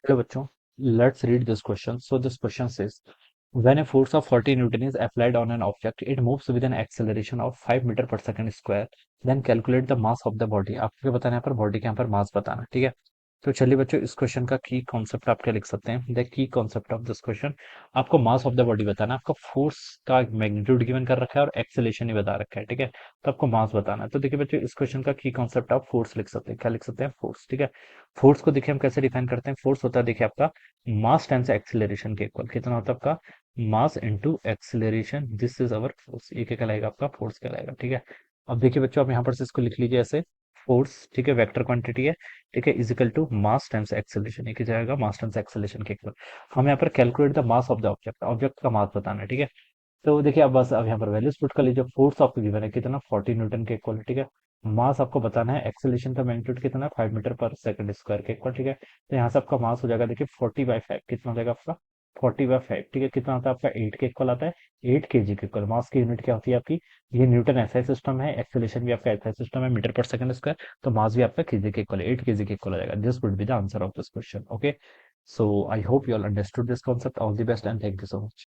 Hello बच्चों, let's read this question. So this question says, when a force of 40 Newton is applied on an object, it moves with an acceleration of 5 metre पर second square. Then calculate the mass of the body. आपको बताना है, यहाँ पर body के यहाँ पर मास बताना है, ठीक है. तो चलिए बच्चों, इस क्वेश्चन का की कॉन्सेप्ट आप क्या लिख सकते हैं. The key concept of this question, आपको मास ऑफ द बॉडी बताना है. आपका फोर्स का मैग्नीट्यूड गिवन कर रखा है और एक्सेलेरेशन ही बता रखा है, ठीक है. तो आपको मास बताना है. तो देखिए बच्चों, इस क्वेश्चन का की कॉन्सेप्ट आप फोर्स लिख सकते हैं. क्या लिख सकते हैं? फोर्स, ठीक है. फोर्स को देखिए हम कैसे डिफाइन करते हैं. फोर्स होता है, देखिए आपका मास टाइम्स एक्सीलरेशन के इक्वल. कितना होता है आपका? Mass into acceleration. This is our force. ये क्या कहलाएगा? आपका फोर्स कहलाएगा, ठीक है. अब देखिए बच्चों, आप यहाँ पर से इसको लिख लीजिए ऐसे. फोर्स, ठीक है, वेक्टर क्वांटिटी है, ठीक है, is equal to mass times acceleration. ये क्या जाएगा? मास टाइम्स एक्सेलरेशन के इक्वल. हम यहाँ पर calculate the mass of the object, object का मास बताना है, ठीक है. तो देखिए, अब बस अब यहाँ पर वैल्यूज पुट कर लीजिए. फोर्स आपको गिवन है कितना? 40 न्यूटन के इक्वल, ठीक है. मास आपको बताना है, एक्सेलरेशन का मैग्नीट्यूड कितना है? 5 मीटर पर सेकंड स्क्वायर के इक्वल, ठीक है. तो यहाँ से आपका मास हो जाएगा, देखिए 40/5. कितना हो जाएगा आपका? 40/5, ठीक है. कितना आता है आपका? 8 के इक्वल आता है. 8 kg के इक्वल. मास की यूनिट क्या होती है आपकी? ये न्यूटन एसआई सिस्टम है, एक्सेलरेशन भी आपका एसआई सिस्टम है, मीटर पर सेकंड स्क्वायर. तो मास भी आपका केजी के इक्वल है, 8 kg के इक्वल हो जाएगा. This would be the answer of this question. Okay, so I hope you all understood this concept. All the best and thank you so much.